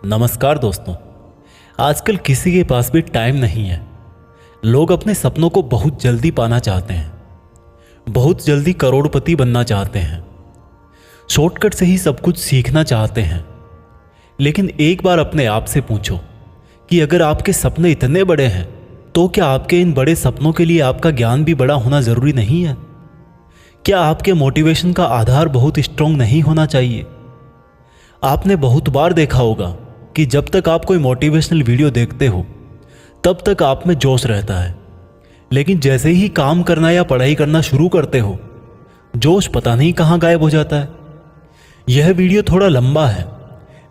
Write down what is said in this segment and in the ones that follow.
नमस्कार दोस्तों। आजकल किसी के पास भी टाइम नहीं है। लोग अपने सपनों को बहुत जल्दी पाना चाहते हैं, बहुत जल्दी करोड़पति बनना चाहते हैं, शॉर्टकट से ही सब कुछ सीखना चाहते हैं। लेकिन एक बार अपने आप से पूछो कि अगर आपके सपने इतने बड़े हैं तो क्या आपके इन बड़े सपनों के लिए आपका ज्ञान भी बड़ा होना ज़रूरी नहीं है? क्या आपके मोटिवेशन का आधार बहुत स्ट्रॉन्ग नहीं होना चाहिए? आपने बहुत बार देखा होगा कि जब तक आप कोई मोटिवेशनल वीडियो देखते हो तब तक आप में जोश रहता है, लेकिन जैसे ही काम करना या पढ़ाई करना शुरू करते हो जोश पता नहीं कहाँ गायब हो जाता है। यह वीडियो थोड़ा लंबा है,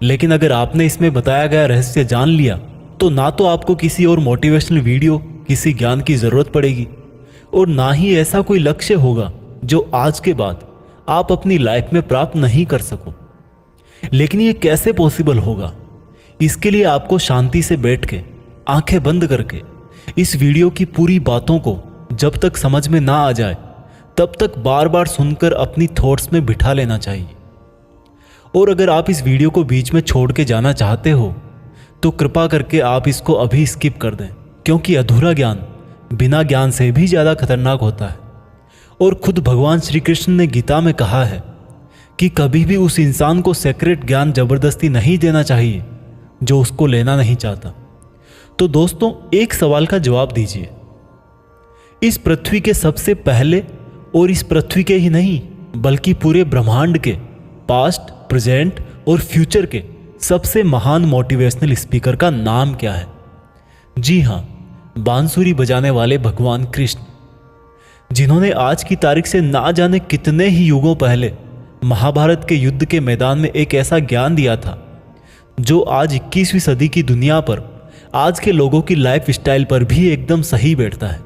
लेकिन अगर आपने इसमें बताया गया रहस्य जान लिया तो ना तो आपको किसी और मोटिवेशनल वीडियो, किसी ज्ञान की ज़रूरत पड़ेगी और ना ही ऐसा कोई लक्ष्य होगा जो आज के बाद आप अपनी लाइफ में प्राप्त नहीं कर सको। लेकिन ये कैसे पॉसिबल होगा? इसके लिए आपको शांति से बैठ के, आंखें बंद करके इस वीडियो की पूरी बातों को जब तक समझ में ना आ जाए तब तक बार बार सुनकर अपनी थॉट्स में बिठा लेना चाहिए। और अगर आप इस वीडियो को बीच में छोड़ के जाना चाहते हो तो कृपा करके आप इसको अभी स्किप कर दें, क्योंकि अधूरा ज्ञान बिना ज्ञान से भी ज़्यादा खतरनाक होता है। और खुद भगवान श्री कृष्ण ने गीता में कहा है कि कभी भी उस इंसान को सेक्रेट ज्ञान जबरदस्ती नहीं देना चाहिए जो उसको लेना नहीं चाहता। तो दोस्तों, एक सवाल का जवाब दीजिए। इस पृथ्वी के सबसे पहले और इस पृथ्वी के ही नहीं बल्कि पूरे ब्रह्मांड के पास्ट, प्रेजेंट और फ्यूचर के सबसे महान मोटिवेशनल स्पीकर का नाम क्या है? जी हाँ, बांसुरी बजाने वाले भगवान कृष्ण, जिन्होंने आज की तारीख से ना जाने कितने ही युगों पहले महाभारत के युद्ध के मैदान में एक ऐसा ज्ञान दिया था जो आज 21वीं सदी की दुनिया पर, आज के लोगों की लाइफ स्टाइल पर भी एकदम सही बैठता है।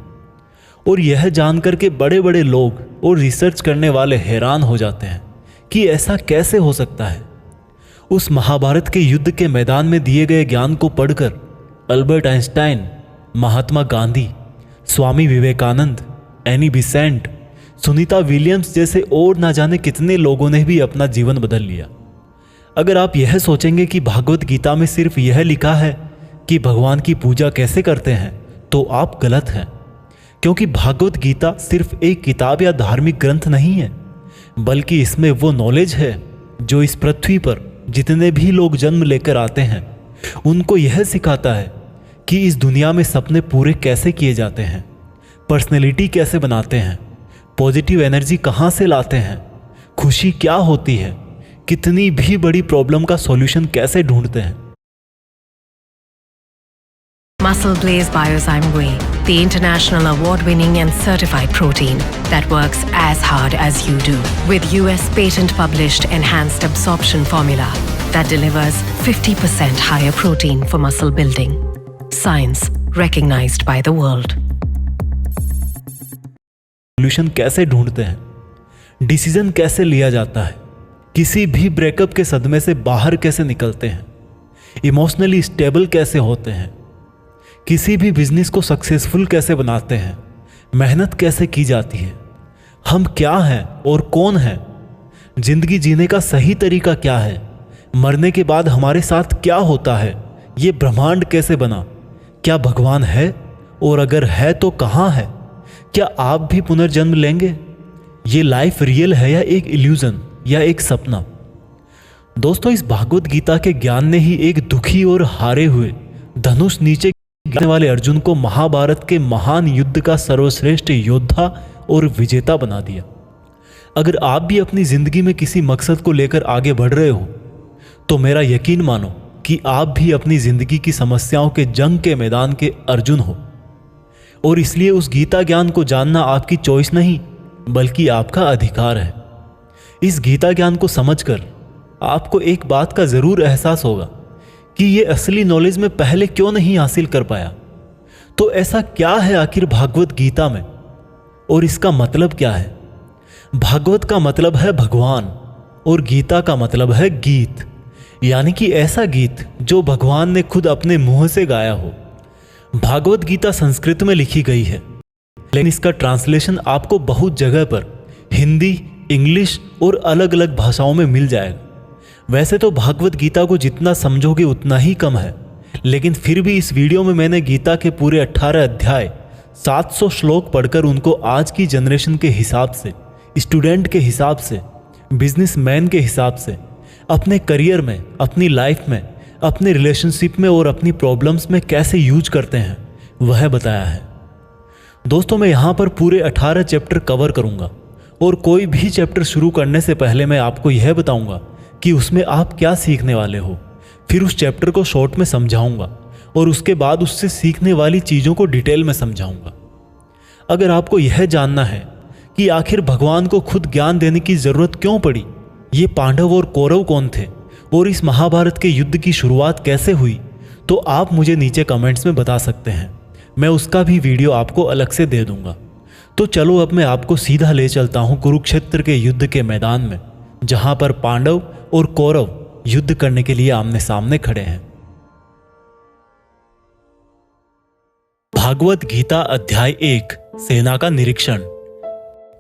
और यह जानकर के बड़े बड़े लोग और रिसर्च करने वाले हैरान हो जाते हैं कि ऐसा कैसे हो सकता है। उस महाभारत के युद्ध के मैदान में दिए गए ज्ञान को पढ़कर Albert Einstein, Mahatma Gandhi, Swami Vivekananda, Annie Besant, Sunita Williams जैसे और ना जाने कितने लोगों ने भी अपना जीवन बदल लिया। अगर आप यह सोचेंगे कि भागवत गीता में सिर्फ यह लिखा है कि भगवान की पूजा कैसे करते हैं तो आप गलत हैं, क्योंकि भागवत गीता सिर्फ एक किताब या धार्मिक ग्रंथ नहीं है, बल्कि इसमें वो नॉलेज है जो इस पृथ्वी पर जितने भी लोग जन्म लेकर आते हैं उनको यह सिखाता है कि इस दुनिया में सपने पूरे कैसे किए जाते हैं, पर्सनैलिटी कैसे बनाते हैं, पॉजिटिव एनर्जी कहाँ से लाते हैं, खुशी क्या होती है, कितनी भी बड़ी प्रॉब्लम का सॉल्यूशन कैसे ढूंढते हैं। Muscle Blaze Biozyme Whey, the international award-winning and certified protein that works as hard as you do, with US patent-published enhanced absorption formula that delivers 50% higher protein for muscle building. Science recognized by the world. Solution कैसे ढूंढते हैं, decision कैसे लिया जाता है, किसी भी breakup के सदमे से बाहर कैसे निकलते हैं, इमोशनली स्टेबल कैसे होते हैं, किसी भी बिजनेस को सक्सेसफुल कैसे बनाते हैं, मेहनत कैसे की जाती है, हम क्या हैं और कौन हैं, जिंदगी जीने का सही तरीका क्या है, मरने के बाद हमारे साथ क्या होता है, ये ब्रह्मांड कैसे बना, क्या भगवान है और अगर है तो कहाँ है, क्या आप भी पुनर्जन्म लेंगे, ये लाइफ रियल है या एक इल्यूजन या एक सपना। दोस्तों, इस भागवत गीता के ज्ञान ने ही एक दुखी और हारे हुए धनुष नीचे गिरने वाले अर्जुन को महाभारत के महान युद्ध का सर्वश्रेष्ठ योद्धा और विजेता बना दिया। अगर आप भी अपनी जिंदगी में किसी मकसद को लेकर आगे बढ़ रहे हो तो मेरा यकीन मानो कि आप भी अपनी जिंदगी की समस्याओं के जंग के मैदान के अर्जुन हो। और इसलिए उस गीता ज्ञान को जानना आपकी चॉइस नहीं बल्कि आपका अधिकार है। इस गीता ज्ञान को समझकर आपको एक बात का जरूर एहसास होगा कि ये असली नॉलेज में पहले क्यों नहीं हासिल कर पाया। तो ऐसा क्या है आखिर भागवत गीता में और इसका मतलब क्या है? भागवत का मतलब है भगवान और गीता का मतलब है गीत, यानी कि ऐसा गीत जो भगवान ने खुद अपने मुंह से गाया हो। भागवत गीता संस्कृत में लिखी गई है, लेकिन इसका ट्रांसलेशन आपको बहुत जगह पर हिंदी, इंग्लिश और अलग अलग भाषाओं में मिल जाएगा। वैसे तो भागवत गीता को जितना समझोगे उतना ही कम है, लेकिन फिर भी इस वीडियो में मैंने गीता के पूरे 18 अध्याय 700 श्लोक पढ़कर उनको आज की जनरेशन के हिसाब से, स्टूडेंट के हिसाब से, बिजनेसमैन के हिसाब से, अपने करियर में, अपनी लाइफ में, अपने रिलेशनशिप में और अपनी प्रॉब्लम्स में कैसे यूज करते हैं वह बताया है। दोस्तों, मैं यहाँ पर पूरे 18 चैप्टर कवर करूँगा और कोई भी चैप्टर शुरू करने से पहले मैं आपको यह बताऊँगा कि उसमें आप क्या सीखने वाले हो। फिर उस चैप्टर को शॉर्ट में समझाऊँगा और उसके बाद उससे सीखने वाली चीज़ों को डिटेल में समझाऊँगा। अगर आपको यह जानना है कि आखिर भगवान को खुद ज्ञान देने की ज़रूरत क्यों पड़ी, ये पांडव और कौरव कौन थे और इस महाभारत के युद्ध की शुरुआत कैसे हुई, तो आप मुझे नीचे कमेंट्स में बता सकते हैं। मैं उसका भी वीडियो आपको अलग से दे दूंगा। तो चलो अब मैं आपको सीधा ले चलता हूं कुरुक्षेत्र के युद्ध के मैदान में, जहां पर पांडव और कौरव युद्ध करने के लिए आमने सामने खड़े हैं। भागवत गीता अध्याय 1, सेना का निरीक्षण।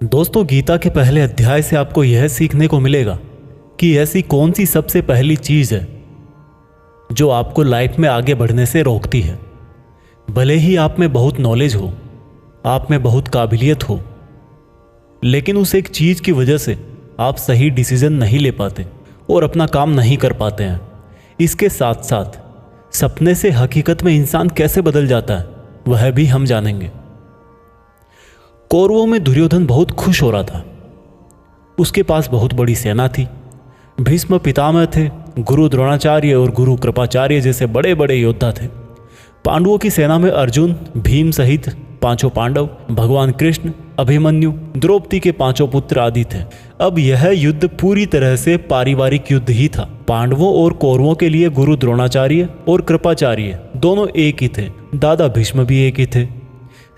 दोस्तों, गीता के पहले अध्याय से आपको यह सीखने को मिलेगा कि ऐसी कौन सी सबसे पहली चीज है जो आपको लाइफ में आगे बढ़ने से रोकती है। भले ही आप में बहुत नॉलेज हो, आप में बहुत काबिलियत हो, लेकिन उस एक चीज की वजह से आप सही डिसीजन नहीं ले पाते और अपना काम नहीं कर पाते हैं। इसके साथ साथ सपने से हकीकत में इंसान कैसे बदल जाता है वह भी हम जानेंगे। कौरवों में दुर्योधन बहुत खुश हो रहा था। उसके पास बहुत बड़ी सेना थी। भीष्म पितामह थे, गुरु द्रोणाचार्य और गुरु कृपाचार्य जैसे बड़े बड़े योद्धा थे। पांडवों की सेना में अर्जुन, भीम सहित 5 पांडव, भगवान कृष्ण, अभिमन्यु, द्रौपदी के 5 पुत्र आदि थे। अब यह युद्ध पूरी तरह से पारिवारिक युद्ध ही था। पांडवों और कौरवों के लिए गुरु द्रोणाचार्य और कृपाचार्य दोनों एक ही थे। दादा भीष्म भी एक ही थे।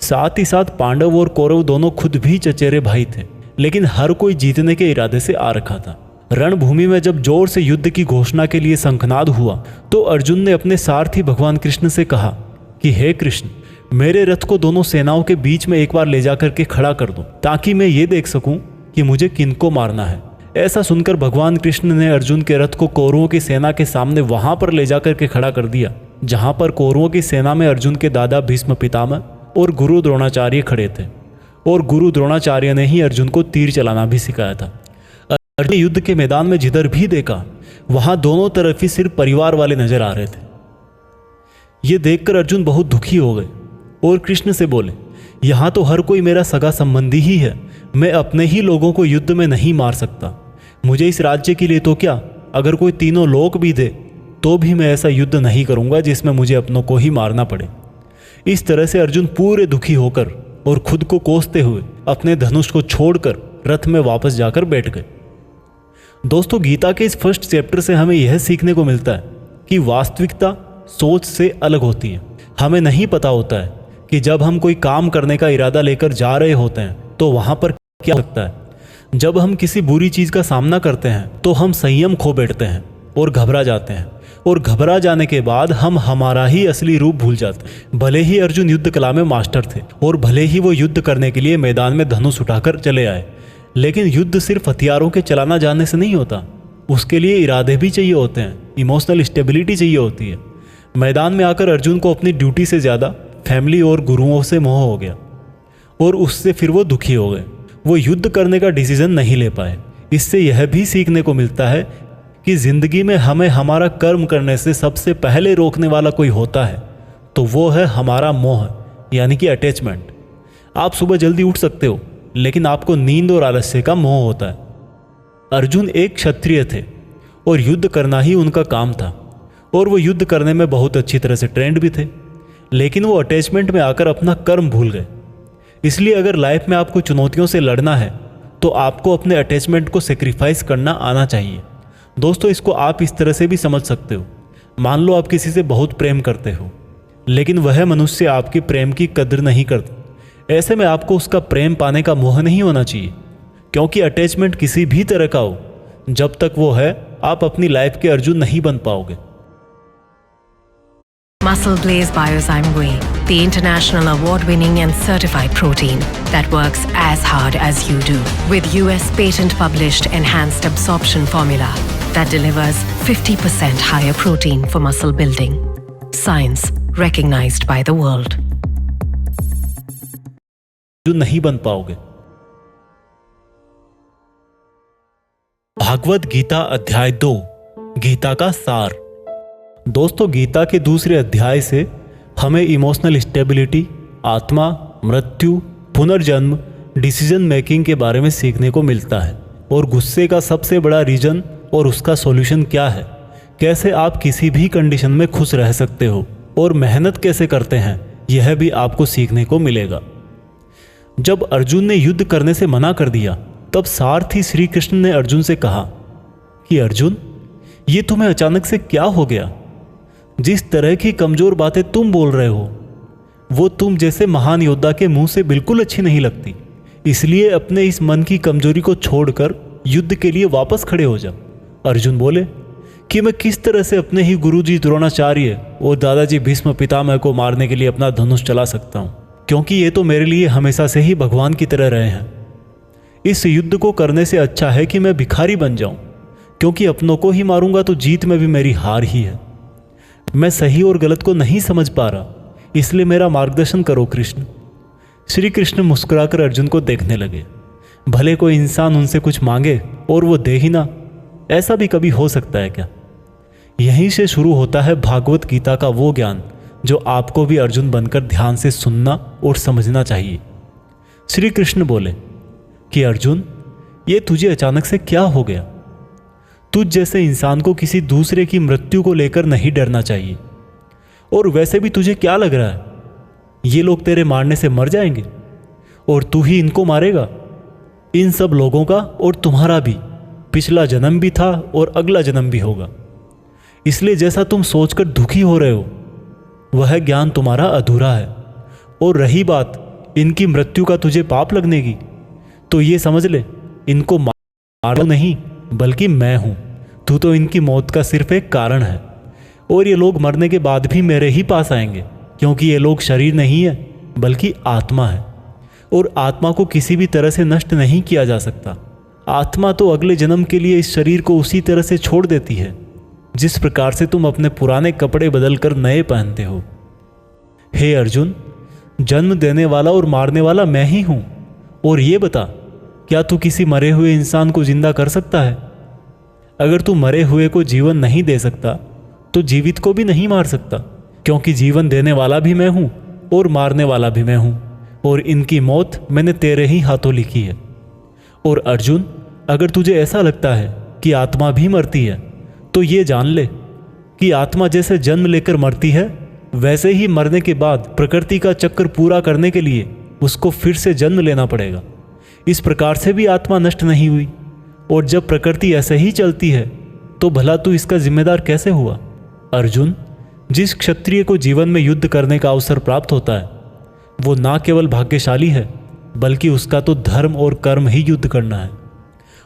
साथ ही साथ पांडव और कौरव दोनों खुद भी चचेरे भाई थे, लेकिन हर कोई जीतने के इरादे से आ रखा था। रणभूमि में जब जोर से युद्ध की घोषणा के लिए शंखनाद हुआ तो अर्जुन ने अपने सारथी भगवान कृष्ण से कहा कि हे कृष्ण, मेरे रथ को दोनों सेनाओं के बीच में एक बार ले जाकर के खड़ा कर दो, ताकि मैं ये देख सकूं कि मुझे किनको मारना है। ऐसा सुनकर भगवान कृष्ण ने अर्जुन के रथ को कौरवों की सेना के सामने वहां पर ले जाकर के खड़ा कर दिया, जहां पर कौरवों की सेना में अर्जुन के दादा भीष्म पितामह और गुरु द्रोणाचार्य खड़े थे। और गुरु द्रोणाचार्य ने ही अर्जुन को तीर चलाना भी सिखाया था। अर्जुन युद्ध के मैदान में जिधर भी देखा वहां दोनों तरफ ही सिर्फ परिवार वाले नजर आ रहे थे। ये देखकर अर्जुन बहुत दुखी हो गए और कृष्ण से बोले, यहाँ तो हर कोई मेरा सगा संबंधी ही है, मैं अपने ही लोगों को युद्ध में नहीं मार सकता। मुझे इस राज्य के लिए तो क्या, अगर कोई तीनों लोक भी दे तो भी मैं ऐसा युद्ध नहीं करूंगा जिसमें मुझे अपनों को ही मारना पड़े। इस तरह से अर्जुन पूरे दुखी होकर और खुद को कोसते हुए अपने धनुष को छोड़कर रथ में वापस जाकर बैठ गए। दोस्तों, गीता के इस फर्स्ट चैप्टर से हमें यह सीखने को मिलता है कि वास्तविकता सोच से अलग होती है। हमें नहीं पता होता है कि जब हम कोई काम करने का इरादा लेकर जा रहे होते हैं तो वहां पर क्या हो सकता है। जब हम किसी बुरी चीज का सामना करते हैं तो हम संयम खो बैठते हैं और घबरा जाते हैं, और घबरा जाने के बाद हम हमारा ही असली रूप भूल जाते हैं। भले ही अर्जुन युद्ध कला में मास्टर थे और भले ही वो युद्ध करने के लिए मैदान में धनुष उठाकर चले आए, लेकिन युद्ध सिर्फ हथियारों के चलाना जानने से नहीं होता। उसके लिए इरादे भी चाहिए होते हैं, इमोशनल स्टेबिलिटी चाहिए होती है। मैदान में आकर अर्जुन को अपनी ड्यूटी से ज़्यादा फैमिली और गुरुओं से मोह हो गया और उससे फिर वो दुखी हो गए। वो युद्ध करने का डिसीजन नहीं ले पाए। इससे यह भी सीखने को मिलता है कि ज़िंदगी में हमें हमारा कर्म करने से सबसे पहले रोकने वाला कोई होता है तो वो है हमारा मोह, यानी कि अटैचमेंट। आप सुबह जल्दी उठ सकते हो, लेकिन आपको नींद और आलस्य का मोह होता है। अर्जुन एक क्षत्रिय थे और युद्ध करना ही उनका काम था, और वो युद्ध करने में बहुत अच्छी तरह से ट्रेंड भी थे, लेकिन वो अटैचमेंट में आकर अपना कर्म भूल गए। इसलिए अगर लाइफ में आपको चुनौतियों से लड़ना है तो आपको अपने अटैचमेंट को सेक्रीफाइस करना आना चाहिए। दोस्तों, इसको आप इस तरह से भी समझ सकते हो। मान लो आप किसी से बहुत प्रेम करते हो, लेकिन वह मनुष्य आपके प्रेम की कदर नहीं करता। ऐसे में आपको उसका प्रेम पाने का मोह नहीं होना चाहिए, क्योंकि अटैचमेंट किसी भी तरह का हो, जब तक वो है आप अपनी लाइफ के अर्जुन नहीं बन पाओगे। Muscle Blaze Biozyme Whey, the international award-winning and certified protein that works as hard as you do. With US patent-published enhanced absorption formula that delivers 50% higher protein for muscle building. Science recognized by the world. जो नहीं बन पाओगे। भागवत गीता अध्याय 2, गीता का सार। दोस्तों, गीता के दूसरे अध्याय से हमें इमोशनल स्टेबिलिटी, आत्मा, मृत्यु, पुनर्जन्म, डिसीजन मेकिंग के बारे में सीखने को मिलता है और गुस्से का सबसे बड़ा रीजन और उसका सॉल्यूशन क्या है, कैसे आप किसी भी कंडीशन में खुश रह सकते हो और मेहनत कैसे करते हैं, यह भी आपको सीखने को मिलेगा। जब अर्जुन ने युद्ध करने से मना कर दिया, तब सारथी श्री कृष्ण ने अर्जुन से कहा कि अर्जुन, ये तुम्हें अचानक से क्या हो गया? जिस तरह की कमजोर बातें तुम बोल रहे हो वो तुम जैसे महान योद्धा के मुंह से बिल्कुल अच्छी नहीं लगती। इसलिए अपने इस मन की कमजोरी को छोड़कर युद्ध के लिए वापस खड़े हो जाओ। अर्जुन बोले कि मैं किस तरह से अपने ही गुरुजी द्रोणाचार्य और दादाजी भीष्म पितामह को मारने के लिए अपना धनुष चला सकता हूँ, क्योंकि ये तो मेरे लिए हमेशा से ही भगवान की तरह रहे हैं। इस युद्ध को करने से अच्छा है कि मैं भिखारी बन जाऊं, क्योंकि अपनों को ही मारूंगा तो जीत में भी मेरी हार ही है। मैं सही और गलत को नहीं समझ पा रहा, इसलिए मेरा मार्गदर्शन करो कृष्ण। श्री कृष्ण मुस्कुराकर अर्जुन को देखने लगे। भले कोई इंसान उनसे कुछ मांगे और वो दे ही ना, ऐसा भी कभी हो सकता है क्या? यहीं से शुरू होता है भागवत गीता का वो ज्ञान जो आपको भी अर्जुन बनकर ध्यान से सुनना और समझना चाहिए। श्री कृष्ण बोले कि अर्जुन, ये तुझे अचानक से क्या हो गया? तुझ जैसे इंसान को किसी दूसरे की मृत्यु को लेकर नहीं डरना चाहिए। और वैसे भी तुझे क्या लग रहा है, ये लोग तेरे मारने से मर जाएंगे और तू ही इनको मारेगा? इन सब लोगों का और तुम्हारा भी पिछला जन्म भी था और अगला जन्म भी होगा। इसलिए जैसा तुम सोचकर दुखी हो रहे हो वह ज्ञान तुम्हारा अधूरा है। और रही बात इनकी मृत्यु का तुझे पाप लगने की, तो ये समझ ले, इनको मारो नहीं बल्कि मैं हूं। तू तो इनकी मौत का सिर्फ एक कारण है और ये लोग मरने के बाद भी मेरे ही पास आएंगे, क्योंकि ये लोग शरीर नहीं है बल्कि आत्मा है और आत्मा को किसी भी तरह से नष्ट नहीं किया जा सकता। आत्मा तो अगले जन्म के लिए इस शरीर को उसी तरह से छोड़ देती है जिस प्रकार से तुम अपने पुराने कपड़े बदलकर नए पहनते हो। हे अर्जुन, जन्म देने वाला और मारने वाला मैं ही हूं। और ये बता, क्या तू किसी मरे हुए इंसान को जिंदा कर सकता है? अगर तू मरे हुए को जीवन नहीं दे सकता तो जीवित को भी नहीं मार सकता, क्योंकि जीवन देने वाला भी मैं हूं और मारने वाला भी मैं हूं, और इनकी मौत मैंने तेरे ही हाथों लिखी है। और अर्जुन, अगर तुझे ऐसा लगता है कि आत्मा भी मरती है तो ये जान ले कि आत्मा जैसे जन्म लेकर मरती है, वैसे ही मरने के बाद प्रकृति का चक्र पूरा करने के लिए उसको फिर से जन्म लेना पड़ेगा। इस प्रकार से भी आत्मा नष्ट नहीं हुई। और जब प्रकृति ऐसे ही चलती है तो भला तू इसका जिम्मेदार कैसे हुआ? अर्जुन, जिस क्षत्रिय को जीवन में युद्ध करने का अवसर प्राप्त होता है वो ना केवल भाग्यशाली है बल्कि उसका तो धर्म और कर्म ही युद्ध करना है।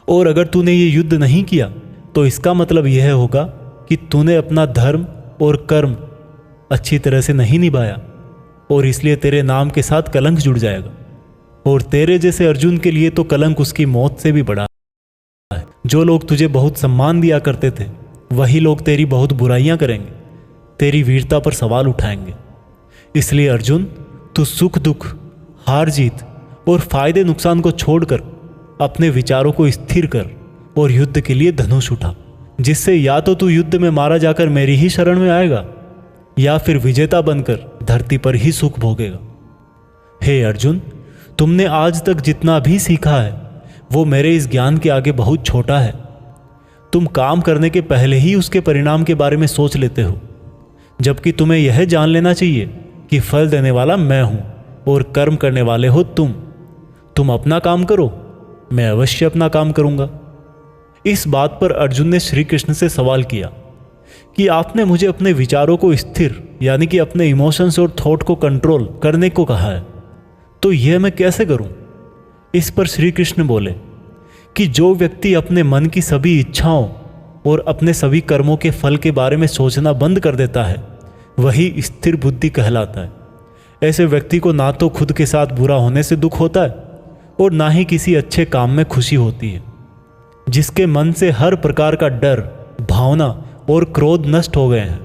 और अगर तूने ये युद्ध नहीं किया तो इसका मतलब यह होगा कि तूने अपना धर्म और कर्म अच्छी तरह से नहीं निभाया और इसलिए तेरे नाम के साथ कलंक जुड़ जाएगा। और तेरे जैसे अर्जुन के लिए तो कलंक उसकी मौत से भी बड़ा है। जो लोग तुझे बहुत सम्मान दिया करते थे वही लोग तेरी बहुत बुराइयां करेंगे, तेरी वीरता पर सवाल उठाएंगे। इसलिए अर्जुन, तू सुख दुख, हार जीत और फायदे नुकसान को छोड़कर अपने विचारों को स्थिर कर और युद्ध के लिए धनुष उठा, जिससे या तो तू युद्ध में मारा जाकर मेरी ही शरण में आएगा या फिर विजेता बनकर धरती पर ही सुख भोगेगा। हे अर्जुन, तुमने आज तक जितना भी सीखा है वो मेरे इस ज्ञान के आगे बहुत छोटा है। तुम काम करने के पहले ही उसके परिणाम के बारे में सोच लेते हो, जबकि तुम्हें यह जान लेना चाहिए कि फल देने वाला मैं हूं और कर्म करने वाले हो तुम। तुम अपना काम करो, मैं अवश्य अपना काम करूंगा। इस बात पर अर्जुन ने श्री कृष्ण से सवाल किया कि आपने मुझे अपने विचारों को स्थिर यानी कि अपने इमोशंस और थॉट को कंट्रोल करने को कहा है, तो यह मैं कैसे करूं? इस पर श्री कृष्ण बोले कि जो व्यक्ति अपने मन की सभी इच्छाओं और अपने सभी कर्मों के फल के बारे में सोचना बंद कर देता है वही स्थिर बुद्धि कहलाता है। ऐसे व्यक्ति को ना तो खुद के साथ बुरा होने से दुख होता है और ना ही किसी अच्छे काम में खुशी होती है। जिसके मन से हर प्रकार का डर भावना और क्रोध नष्ट हो गए हैं,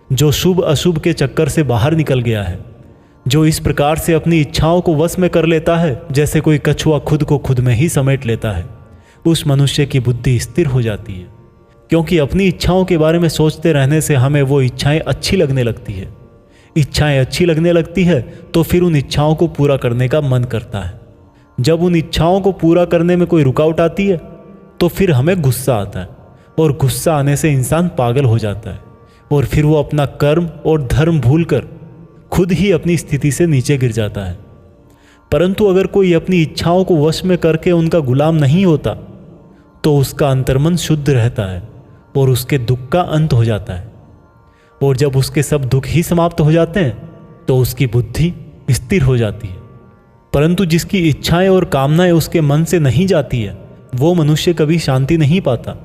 जो शुभ अशुभ के चक्कर से बाहर निकल गया है, जो इस प्रकार से अपनी इच्छाओं को वश में कर लेता है जैसे कोई कछुआ खुद को खुद में ही समेट लेता है, उस मनुष्य की बुद्धि स्थिर हो जाती है। क्योंकि अपनी इच्छाओं के बारे में सोचते रहने से हमें वो इच्छाएं अच्छी लगने लगती है। इच्छाएं अच्छी लगने लगती है तो फिर उन इच्छाओं को पूरा करने का मन करता है। जब उन इच्छाओं को पूरा करने में कोई रुकावट आती है तो फिर हमें गुस्सा आता है, और गुस्सा आने से इंसान पागल हो जाता है, और फिर वो अपना कर्म और धर्म भूलकर खुद ही अपनी स्थिति से नीचे गिर जाता है। परंतु अगर कोई अपनी इच्छाओं को वश में करके उनका गुलाम नहीं होता तो उसका अंतर्मन शुद्ध रहता है और उसके दुख का अंत हो जाता है। और जब उसके सब दुख ही समाप्त हो जाते हैं तो उसकी बुद्धि स्थिर हो जाती है। परंतु जिसकी इच्छाएं और कामनाएं उसके मन से नहीं जाती है, वो मनुष्य कभी शांति नहीं पाता।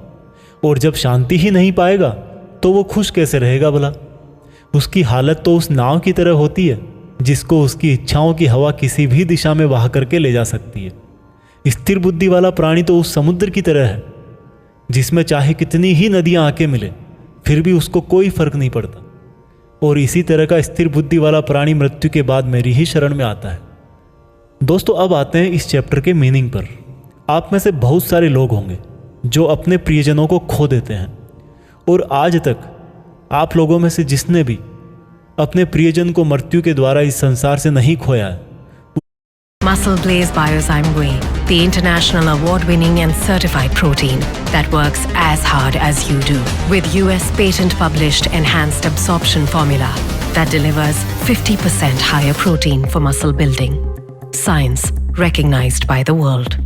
और जब शांति ही नहीं पाएगा तो वो खुश कैसे रहेगा भला? उसकी हालत तो उस नाव की तरह होती है जिसको उसकी इच्छाओं की हवा किसी भी दिशा में बहा करके ले जा सकती है। स्थिर बुद्धि वाला प्राणी तो उस समुद्र की तरह है जिसमें चाहे कितनी ही नदियां आके मिले फिर भी उसको कोई फर्क नहीं पड़ता। और इसी तरह का स्थिर बुद्धि वाला प्राणी मृत्यु के बाद मेरी ही शरण में आता है। दोस्तों, अब आते हैं इस चैप्टर के मीनिंग पर। आप में से बहुत सारे लोग होंगे जो अपने प्रियजनों को खो देते हैं, और आज तक आप लोगों में से जिसने भी अपने प्रियजन को मृत्यु के द्वारा इस संसार से नहीं खोया है, Muscle Blaze Biozyme Whey, the international award-winning and certified protein that works as hard as you do, with US patent-published enhanced absorption formula that delivers 50% higher protein for muscle building. Science recognized by the world.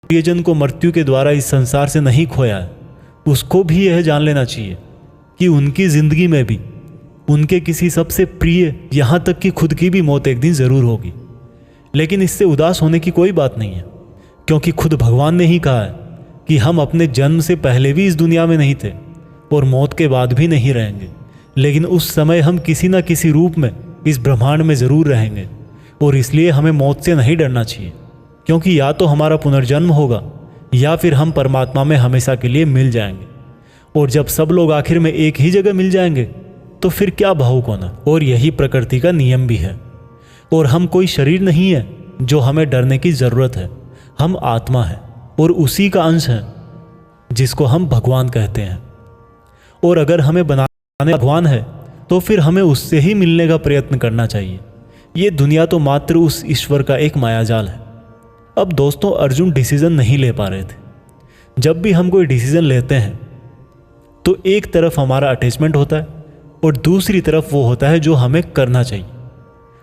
प्रियजन को मृत्यु के द्वारा इस संसार से नहीं खोया है, उसको भी यह जान लेना चाहिए कि उनकी जिंदगी में भी उनके किसी सबसे प्रिय, यहाँ तक कि खुद की भी मौत एक दिन जरूर होगी। लेकिन इससे उदास होने की कोई बात नहीं है, क्योंकि खुद भगवान ने ही कहा है कि हम अपने जन्म से पहले भी इस दुनिया में नहीं थे और मौत के बाद भी नहीं रहेंगे, लेकिन उस समय हम किसी न किसी रूप में इस ब्रह्मांड में जरूर रहेंगे। और इसलिए हमें मौत से नहीं डरना चाहिए, क्योंकि या तो हमारा पुनर्जन्म होगा या फिर हम परमात्मा में हमेशा के लिए मिल जाएंगे। और जब सब लोग आखिर में एक ही जगह मिल जाएंगे तो फिर क्या भावुक होना। और यही प्रकृति का नियम भी है। और हम कोई शरीर नहीं है जो हमें डरने की ज़रूरत है। हम आत्मा है और उसी का अंश है जिसको हम भगवान कहते हैं। और अगर हमें बनाने भगवान है तो फिर हमें उससे ही मिलने का प्रयत्न करना चाहिए। ये दुनिया तो मात्र उस ईश्वर का एक मायाजाल है। अब दोस्तों, अर्जुन डिसीजन नहीं ले पा रहे थे। जब भी हम कोई डिसीजन लेते हैं तो एक तरफ हमारा अटैचमेंट होता है और दूसरी तरफ वो होता है जो हमें करना चाहिए।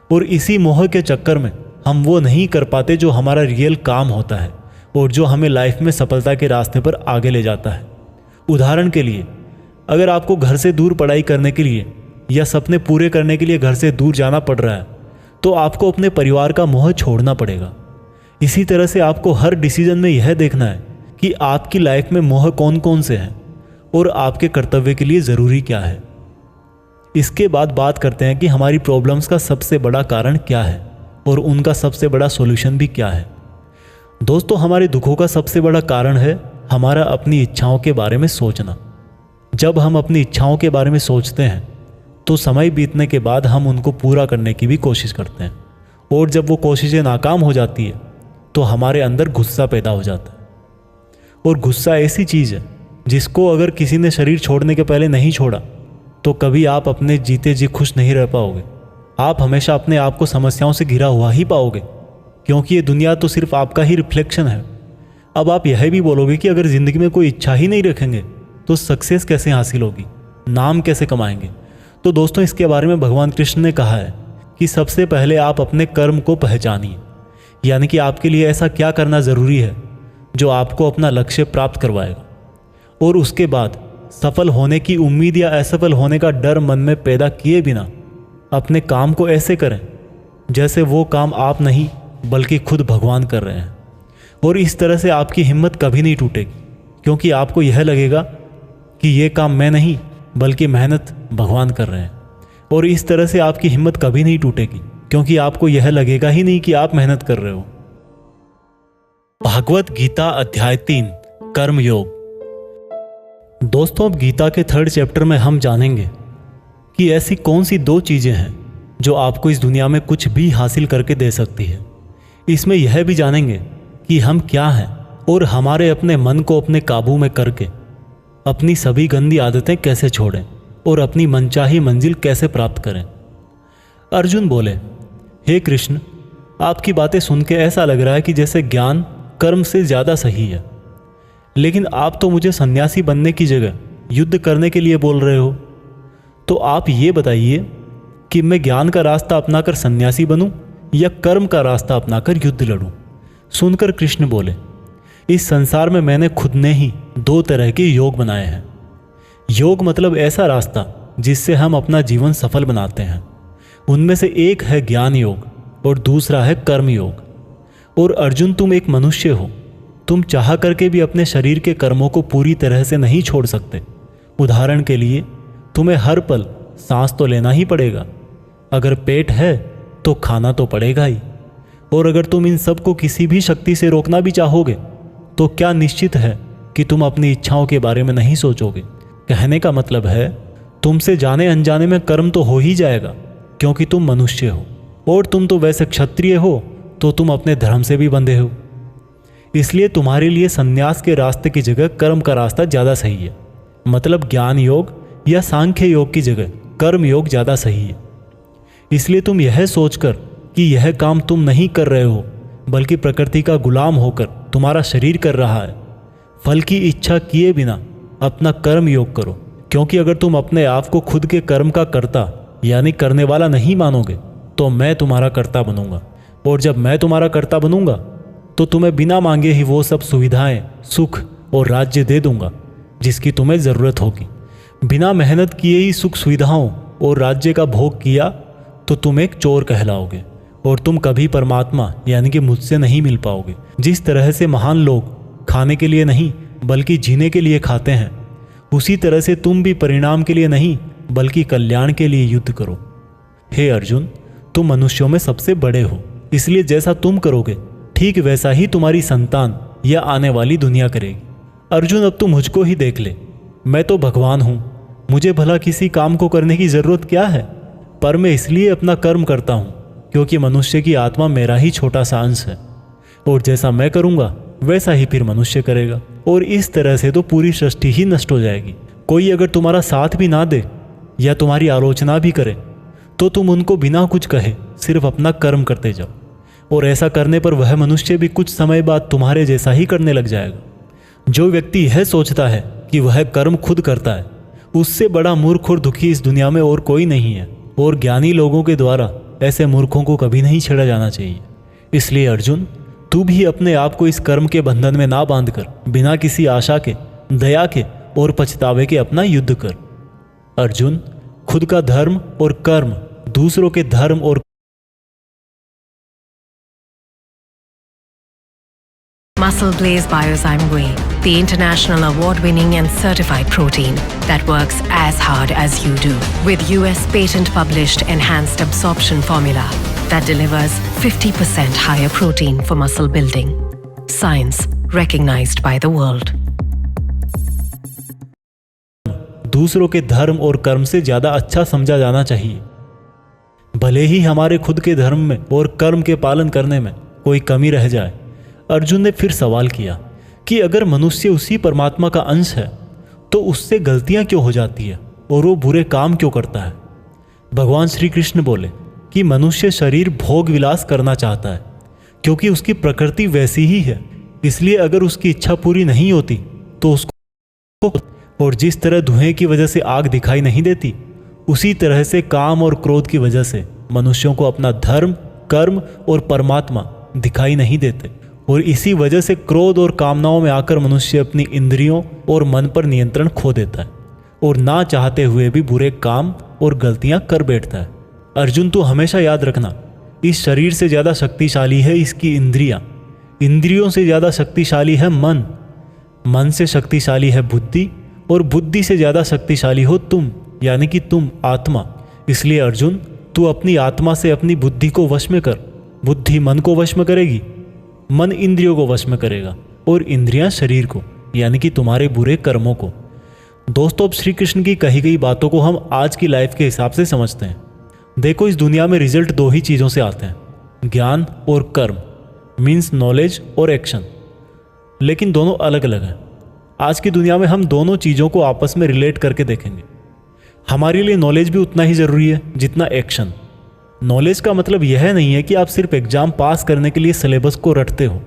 और इसी मोह के चक्कर में हम वो नहीं कर पाते जो हमारा रियल काम होता है और जो हमें लाइफ में सफलता के रास्ते पर आगे ले जाता है। उदाहरण के लिए, अगर आपको घर से दूर पढ़ाई करने के लिए या सपने पूरे करने के लिए घर से दूर जाना पड़ रहा है तो आपको अपने परिवार का मोह छोड़ना पड़ेगा। इसी तरह से आपको हर डिसीजन में यह देखना है कि आपकी लाइफ में मोह कौन कौन से हैं और आपके कर्तव्य के लिए ज़रूरी क्या है। इसके बाद बात करते हैं कि हमारी प्रॉब्लम्स का सबसे बड़ा कारण क्या है और उनका सबसे बड़ा सॉल्यूशन भी क्या है। दोस्तों, हमारे दुखों का सबसे बड़ा कारण है हमारा अपनी इच्छाओं के बारे में सोचना। जब हम अपनी इच्छाओं के बारे में सोचते हैं तो समय बीतने के बाद हम उनको पूरा करने की भी कोशिश करते हैं, और जब वो कोशिशें नाकाम हो जाती है तो हमारे अंदर गुस्सा पैदा हो जाता है। और गुस्सा ऐसी चीज़ है जिसको अगर किसी ने शरीर छोड़ने के पहले नहीं छोड़ा तो कभी आप अपने जीते जी खुश नहीं रह पाओगे। आप हमेशा अपने आप को समस्याओं से घिरा हुआ ही पाओगे, क्योंकि ये दुनिया तो सिर्फ आपका ही रिफ्लेक्शन है। अब आप यह भी बोलोगे कि अगर ज़िंदगी में कोई इच्छा ही नहीं रखेंगे तो सक्सेस कैसे हासिल होगी, नाम कैसे कमाएंगे। तो दोस्तों, इसके बारे में भगवान कृष्ण ने कहा है कि सबसे पहले आप अपने कर्म को पहचानिए, यानी कि आपके लिए ऐसा क्या करना ज़रूरी है जो आपको अपना लक्ष्य प्राप्त करवाएगा। और उसके बाद सफल होने की उम्मीद या असफल होने का डर मन में पैदा किए बिना अपने काम को ऐसे करें जैसे वो काम आप नहीं बल्कि खुद भगवान कर रहे हैं। और इस तरह से आपकी हिम्मत कभी नहीं टूटेगी, क्योंकि आपको यह लगेगा कि ये काम मैं नहीं बल्कि मेहनत भगवान कर रहे हैं। और इस तरह से आपकी हिम्मत कभी नहीं टूटेगी, क्योंकि आपको यह लगेगा ही नहीं कि आप मेहनत कर रहे हो। भागवत गीता अध्याय 3 कर्म योग। दोस्तों, अब गीता के 3rd चैप्टर में हम जानेंगे कि ऐसी कौन सी 2 चीजें हैं जो आपको इस दुनिया में कुछ भी हासिल करके दे सकती है। इसमें यह भी जानेंगे कि हम क्या हैं और हमारे अपने मन को अपने काबू में करके अपनी सभी गंदी आदतें कैसे छोड़ें और अपनी मनचाही मंजिल कैसे प्राप्त करें। अर्जुन बोले, हे कृष्ण, आपकी बातें सुन के ऐसा लग रहा है कि जैसे ज्ञान कर्म से ज़्यादा सही है, लेकिन आप तो मुझे सन्यासी बनने की जगह युद्ध करने के लिए बोल रहे हो। तो आप ये बताइए कि मैं ज्ञान का रास्ता अपनाकर सन्यासी बनूं या कर्म का रास्ता अपनाकर युद्ध लड़ूं। सुनकर कृष्ण बोले, इस संसार में मैंने खुद ने ही 2 तरह के योग बनाए हैं। योग मतलब ऐसा रास्ता जिससे हम अपना जीवन सफल बनाते हैं। उनमें से एक है ज्ञान योग और दूसरा है कर्म योग। और अर्जुन, तुम एक मनुष्य हो, तुम चाह करके भी अपने शरीर के कर्मों को पूरी तरह से नहीं छोड़ सकते। उदाहरण के लिए, तुम्हें हर पल सांस तो लेना ही पड़ेगा। अगर पेट है तो खाना तो पड़ेगा ही। और अगर तुम इन सब को किसी भी शक्ति से रोकना भी चाहोगे तो क्या निश्चित है कि तुम अपनी इच्छाओं के बारे में नहीं सोचोगे। कहने का मतलब है, तुमसे जाने अनजाने में कर्म तो हो ही जाएगा, क्योंकि तुम मनुष्य हो और तुम तो वैसे क्षत्रिय हो, तो तुम अपने धर्म से भी बंधे हो। इसलिए तुम्हारे लिए संन्यास के रास्ते की जगह कर्म का रास्ता ज़्यादा सही है। मतलब ज्ञान योग या सांख्य योग की जगह कर्म योग ज़्यादा सही है। इसलिए तुम यह सोचकर कि यह काम तुम नहीं कर रहे हो, बल्कि प्रकृति का गुलाम होकर तुम्हारा शरीर कर रहा है, फल की इच्छा किए बिना अपना कर्म योग करो। क्योंकि अगर तुम अपने आप को खुद के कर्म का कर्ता यानी करने वाला नहीं मानोगे तो मैं तुम्हारा कर्ता बनूंगा। और जब मैं तुम्हारा कर्ता बनूंगा तो तुम्हें बिना मांगे ही वो सब सुविधाएं, सुख और राज्य दे दूंगा जिसकी तुम्हें ज़रूरत होगी। बिना मेहनत किए ही सुख सुविधाओं और राज्य का भोग किया तो तुम एक चोर कहलाओगे और तुम कभी परमात्मा यानी कि मुझसे नहीं मिल पाओगे। जिस तरह से महान लोग खाने के लिए नहीं बल्कि जीने के लिए खाते हैं, उसी तरह से तुम भी परिणाम के लिए नहीं बल्कि कल्याण के लिए युद्ध करो। हे अर्जुन, तुम मनुष्यों में सबसे बड़े हो, इसलिए जैसा तुम करोगे ठीक वैसा ही तुम्हारी संतान या आने वाली दुनिया करेगी। अर्जुन, अब तू मुझको ही देख ले, मैं तो भगवान हूँ, मुझे भला किसी काम को करने की ज़रूरत क्या है। पर मैं इसलिए अपना कर्म करता हूँ क्योंकि मनुष्य की आत्मा मेरा ही छोटा सा अंश है, और जैसा मैं करूँगा वैसा ही फिर मनुष्य करेगा। और इस तरह से तो पूरी सृष्टि ही नष्ट हो जाएगी। कोई अगर तुम्हारा साथ भी ना दे या तुम्हारी आलोचना भी करे तो तुम उनको बिना कुछ कहे सिर्फ अपना कर्म करते जाओ, और ऐसा करने पर वह मनुष्य भी कुछ समय बाद तुम्हारे जैसा ही करने लग जाएगा। जो व्यक्ति यह सोचता है कि वह कर्म खुद करता है, उससे बड़ा मूर्ख और दुखी इस दुनिया में और कोई नहीं है। और ज्ञानी लोगों के द्वारा ऐसे मूर्खों को कभी नहीं छेड़ा जाना चाहिए। इसलिए अर्जुन, तू भी अपने आप को इस कर्म के बंधन में ना बांधकर बिना किसी आशा के, दया के और पछतावे के अपना युद्ध कर। अर्जुन, खुद का धर्म और कर्म, दूसरों के धर्म और Muscle Blaze Biozyme Whey, the international award-winning and certified protein that works as hard as you do. With US patent-published enhanced absorption formula that delivers 50% higher protein for muscle building. Science recognized by the world. दूसरों के धर्म और कर्म से ज़्यादा अच्छा समझा जाना चाहिए। भले ही हमारे खुद के धर्म में और कर्म के पालन करने में कोई कमी रह जाए। अर्जुन ने फिर सवाल किया कि अगर मनुष्य उसी परमात्मा का अंश है तो उससे गलतियां क्यों हो जाती है और वो बुरे काम क्यों करता है। भगवान श्री कृष्ण बोले कि मनुष्य शरीर भोग विलास करना चाहता है क्योंकि उसकी प्रकृति वैसी ही है। इसलिए अगर उसकी इच्छा पूरी नहीं होती तो उसको, और जिस तरह धुएं की वजह से आग दिखाई नहीं देती, उसी तरह से काम और क्रोध की वजह से मनुष्यों को अपना धर्म, कर्म और परमात्मा दिखाई नहीं देते। और इसी वजह से क्रोध और कामनाओं में आकर मनुष्य अपनी इंद्रियों और मन पर नियंत्रण खो देता है और ना चाहते हुए भी बुरे काम और गलतियां कर बैठता है। अर्जुन, तू हमेशा याद रखना, इस शरीर से ज़्यादा शक्तिशाली है इसकी इंद्रियां, इंद्रियों से ज़्यादा शक्तिशाली है मन, मन से शक्तिशाली है बुद्धि, और बुद्धि से ज़्यादा शक्तिशाली हो तुम यानी कि तुम आत्मा। इसलिए अर्जुन, तू अपनी आत्मा से अपनी बुद्धि को वश में कर। बुद्धि मन को वश में करेगी मन इंद्रियों को वश में करेगा और इंद्रियां शरीर को, यानी कि तुम्हारे बुरे कर्मों को। दोस्तों, अब श्री कृष्ण की कही गई बातों को हम आज की लाइफ के हिसाब से समझते हैं। देखो, इस दुनिया में रिजल्ट दो ही चीज़ों से आते हैं, ज्ञान और कर्म, मीन्स नॉलेज और एक्शन। लेकिन दोनों अलग अलग हैं। आज की दुनिया में हम दोनों चीज़ों को आपस में रिलेट करके देखेंगे। हमारे लिए नॉलेज भी उतना ही ज़रूरी है जितना एक्शन। नॉलेज का मतलब यह नहीं है कि आप सिर्फ एग्ज़ाम पास करने के लिए सिलेबस को रटते हो,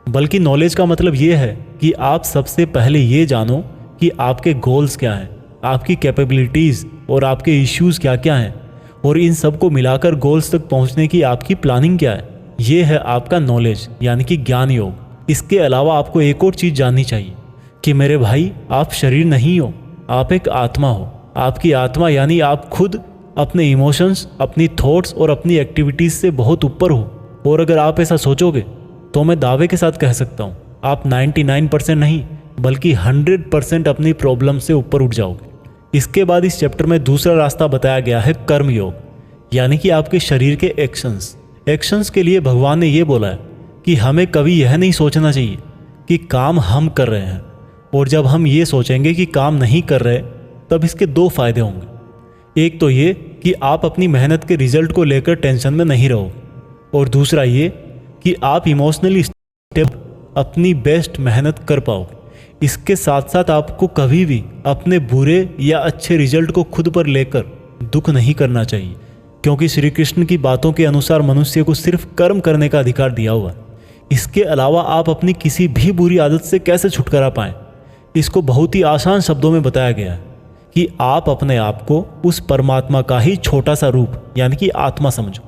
बल्कि नॉलेज का मतलब यह है कि आप सबसे पहले ये जानो कि आपके गोल्स क्या हैं, आपकी कैपेबिलिटीज़ और आपके इश्यूज़ क्या क्या हैं, और इन सब को मिलाकर गोल्स तक पहुंचने की आपकी प्लानिंग क्या है। ये है आपका नॉलेज, यानी कि ज्ञान योग। इसके अलावा आपको एक और चीज़ जाननी चाहिए कि मेरे भाई, आप शरीर नहीं हो, आप एक आत्मा हो। आपकी आत्मा यानी आप खुद अपने इमोशंस, अपनी थॉट्स और अपनी एक्टिविटीज़ से बहुत ऊपर हो। और अगर आप ऐसा सोचोगे तो मैं दावे के साथ कह सकता हूँ, आप 99% नहीं बल्कि 100% अपनी प्रॉब्लम से ऊपर उठ जाओगे। इसके बाद इस चैप्टर में दूसरा रास्ता बताया गया है कर्म योग, यानी कि आपके शरीर के एक्शंस के लिए भगवान ने ये बोला है कि हमें कभी यह नहीं सोचना चाहिए कि काम हम कर रहे हैं, और जब हम ये सोचेंगे कि काम नहीं कर रहे तब इसके दो फायदे होंगे। एक तो ये कि आप अपनी मेहनत के रिजल्ट को लेकर टेंशन में नहीं रहोगे, और दूसरा ये कि आप इमोशनली स्टेबल अपनी बेस्ट मेहनत कर पाओगे। इसके साथ साथ आपको कभी भी अपने बुरे या अच्छे रिजल्ट को खुद पर लेकर दुख नहीं करना चाहिए, क्योंकि श्री कृष्ण की बातों के अनुसार मनुष्य को सिर्फ कर्म करने का अधिकार दिया हुआ है। इसके अलावा आप अपनी किसी भी बुरी आदत से कैसे छुटकारा पाएं, इसको बहुत ही आसान शब्दों में बताया गया है कि आप अपने आप को उस परमात्मा का ही छोटा सा रूप यानी कि आत्मा समझो,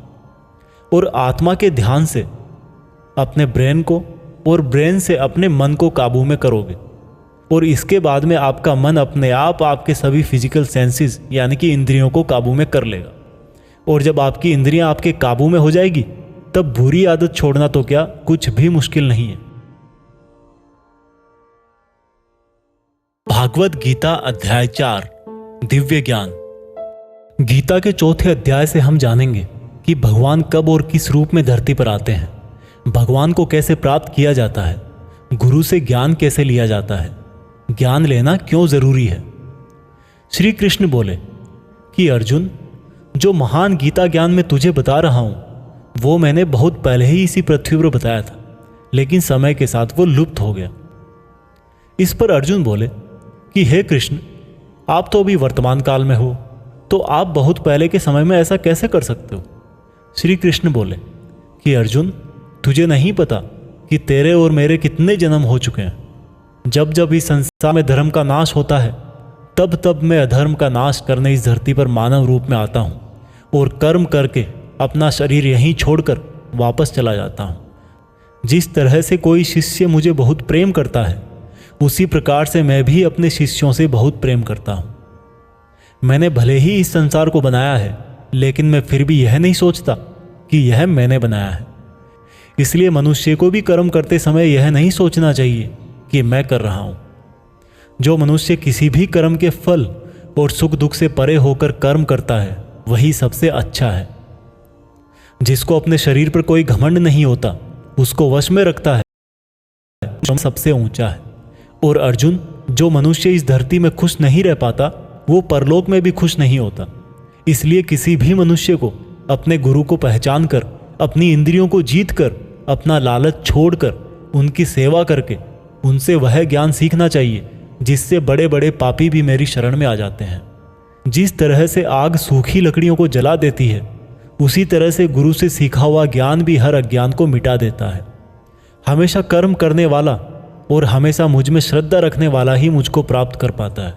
और आत्मा के ध्यान से अपने ब्रेन को और ब्रेन से अपने मन को काबू में करोगे, और इसके बाद में आपका मन अपने आप आपके सभी फिजिकल सेंसेस यानी कि इंद्रियों को काबू में कर लेगा। और जब आपकी इंद्रियां आपके काबू में हो जाएगी तब बुरी आदत छोड़ना तो क्या कुछ भी मुश्किल नहीं है। भागवत गीता अध्याय 4 दिव्य ज्ञान। गीता के चौथे अध्याय से हम जानेंगे कि भगवान कब और किस रूप में धरती पर आते हैं, भगवान को कैसे प्राप्त किया जाता है, गुरु से ज्ञान कैसे लिया जाता है, ज्ञान लेना क्यों जरूरी है। श्री कृष्ण बोले कि अर्जुन, जो महान गीता ज्ञान मैं तुझे बता रहा हूं वो मैंने बहुत पहले ही इसी पृथ्वी पर बताया था, लेकिन समय के साथ वो लुप्त हो गया। इस पर अर्जुन बोले कि हे कृष्ण, आप तो अभी वर्तमान काल में हो, तो आप बहुत पहले के समय में ऐसा कैसे कर सकते हो। श्री कृष्ण बोले कि अर्जुन, तुझे नहीं पता कि तेरे और मेरे कितने जन्म हो चुके हैं। जब जब इस संसार में धर्म का नाश होता है तब तब मैं अधर्म का नाश करने इस धरती पर मानव रूप में आता हूँ, और कर्म करके अपना शरीर यहीं छोड़कर वापस चला जाता हूँ। जिस तरह से कोई शिष्य मुझे बहुत प्रेम करता है, उसी प्रकार से मैं भी अपने शिष्यों से बहुत प्रेम करता हूँ। मैंने भले ही इस संसार को बनाया है, लेकिन मैं फिर भी यह नहीं सोचता कि यह मैंने बनाया है। इसलिए मनुष्य को भी कर्म करते समय यह नहीं सोचना चाहिए कि मैं कर रहा हूँ। जो मनुष्य किसी भी कर्म के फल और सुख दुख से परे होकर कर्म करता है वही सबसे अच्छा है। जिसको अपने शरीर पर कोई घमंड नहीं होता, उसको वश में रखता है, जो सबसे ऊंचा है। और अर्जुन, जो मनुष्य इस धरती में खुश नहीं रह पाता वो परलोक में भी खुश नहीं होता। इसलिए किसी भी मनुष्य को अपने गुरु को पहचान कर, अपनी इंद्रियों को जीत कर, अपना लालच छोड़कर उनकी सेवा करके उनसे वह ज्ञान सीखना चाहिए जिससे बड़े बड़े पापी भी मेरी शरण में आ जाते हैं। जिस तरह से आग सूखी लकड़ियों को जला देती है, उसी तरह से गुरु से सीखा हुआ ज्ञान भी हर अज्ञान को मिटा देता है। हमेशा कर्म करने वाला और हमेशा मुझ में श्रद्धा रखने वाला ही मुझको प्राप्त कर पाता है।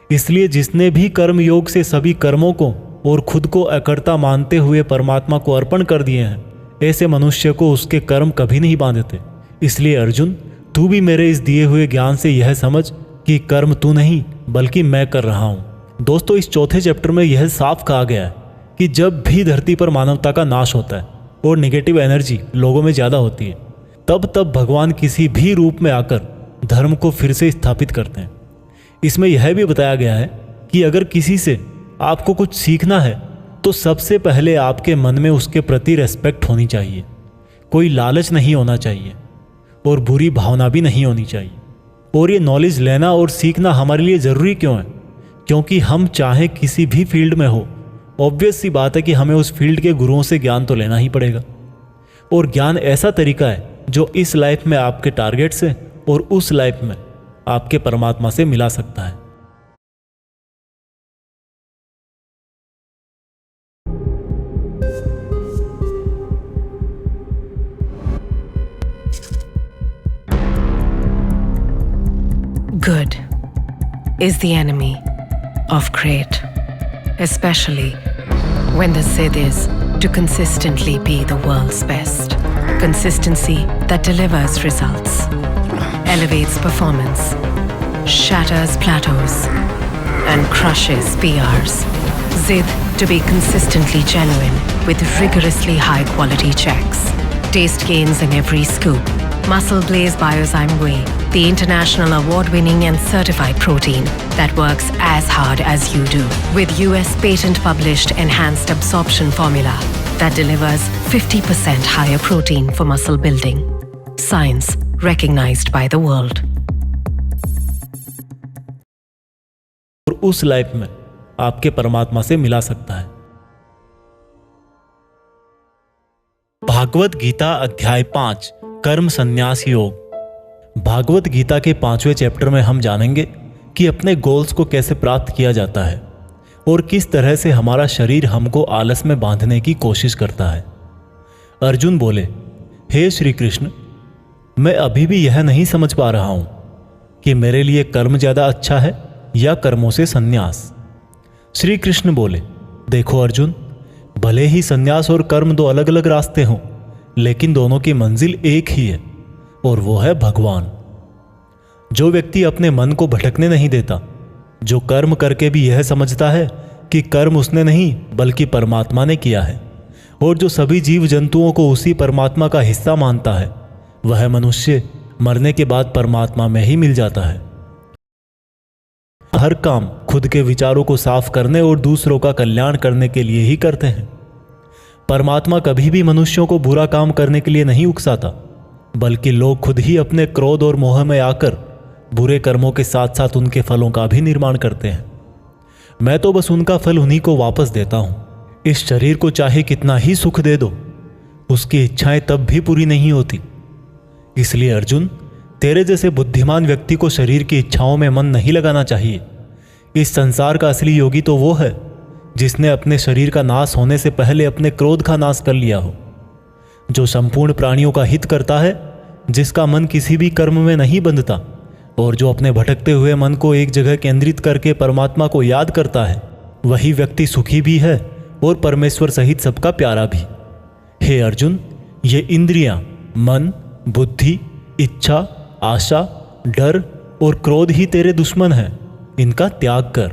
इसलिए जिसने भी कर्म योग से सभी कर्मों को और खुद को अकर्ता मानते हुए परमात्मा को अर्पण कर दिए हैं, ऐसे मनुष्य को उसके कर्म कभी नहीं बांधते। इसलिए अर्जुन, तू भी मेरे इस दिए हुए ज्ञान से यह समझ कि कर्म तू नहीं बल्कि मैं कर रहा हूँ। दोस्तों, इस चौथे चैप्टर में यह साफ कहा गया है कि जब भी धरती पर मानवता का नाश होता है और नेगेटिव एनर्जी लोगों में ज़्यादा होती है, तब भगवान किसी भी रूप में आकर धर्म को फिर से स्थापित करते हैं। इसमें यह भी बताया गया है कि अगर किसी से आपको कुछ सीखना है तो सबसे पहले आपके मन में उसके प्रति रेस्पेक्ट होनी चाहिए। कोई लालच नहीं होना चाहिए और बुरी भावना भी नहीं होनी चाहिए। और ये नॉलेज लेना और सीखना हमारे लिए ज़रूरी क्यों है? क्योंकि हम चाहे किसी भी फील्ड में हो, ऑब्वियस सी बात है कि हमें उस फील्ड के गुरुओं से ज्ञान तो लेना ही पड़ेगा। और ज्ञान ऐसा तरीका है जो इस लाइफ में आपके टारगेट से और उस लाइफ में आपके परमात्मा से मिला सकता है। Good is the enemy of great, especially when the Sid is to consistently be the world's best. Consistency that delivers results, elevates performance, shatters plateaus, and crushes PRs. Zid to be consistently genuine with rigorously high quality checks. Taste gains in every scoop. Muscle Blaze Biozyme Whey, the international award-winning and certified protein that works as hard as you do. With US patent-published enhanced absorption formula that delivers 50% higher protein for muscle building. Science recognized by the world. और उस life में आपके परमात्मा से मिला सकता है। भागवत गीता अध्याय 5 कर्म संन्यास योग। भागवत गीता के 5वें चैप्टर में हम जानेंगे कि अपने गोल्स को कैसे प्राप्त किया जाता है और किस तरह से हमारा शरीर हमको आलस में बांधने की कोशिश करता है। अर्जुन बोले, हे श्री कृष्ण, मैं अभी भी यह नहीं समझ पा रहा हूं कि मेरे लिए कर्म ज्यादा अच्छा है या कर्मों से संन्यास। श्री कृष्ण बोले, देखो अर्जुन, भले ही संन्यास और कर्म दो अलग अलग रास्ते हों, लेकिन दोनों की मंजिल एक ही है और वो है भगवान। जो व्यक्ति अपने मन को भटकने नहीं देता, जो कर्म करके भी यह समझता है कि कर्म उसने नहीं बल्कि परमात्मा ने किया है, और जो सभी जीव जंतुओं को उसी परमात्मा का हिस्सा मानता है, वह मनुष्य मरने के बाद परमात्मा में ही मिल जाता है। हर काम खुद के विचारों को साफ करने और दूसरों का कल्याण करने के लिए ही करते हैं। परमात्मा कभी भी मनुष्यों को बुरा काम करने के लिए नहीं उकसाता, बल्कि लोग खुद ही अपने क्रोध और मोह में आकर बुरे कर्मों के साथ साथ उनके फलों का भी निर्माण करते हैं। मैं तो बस उनका फल उन्हीं को वापस देता हूं। इस शरीर को चाहे कितना ही सुख दे दो, उसकी इच्छाएं तब भी पूरी नहीं होती। इसलिए अर्जुन, तेरे जैसे बुद्धिमान व्यक्ति को शरीर की इच्छाओं में मन नहीं लगाना चाहिए। इस संसार का असली योगी तो वो है जिसने अपने शरीर का नाश होने से पहले अपने क्रोध का नाश कर लिया हो, जो संपूर्ण प्राणियों का हित करता है, जिसका मन किसी भी कर्म में नहीं बंधता और जो अपने भटकते हुए मन को एक जगह केंद्रित करके परमात्मा को याद करता है, वही व्यक्ति सुखी भी है और परमेश्वर सहित सबका प्यारा भी। हे अर्जुन, ये इंद्रियां, मन, बुद्धि, इच्छा, आशा, डर और क्रोध ही तेरे दुश्मन हैं। इनका त्याग कर।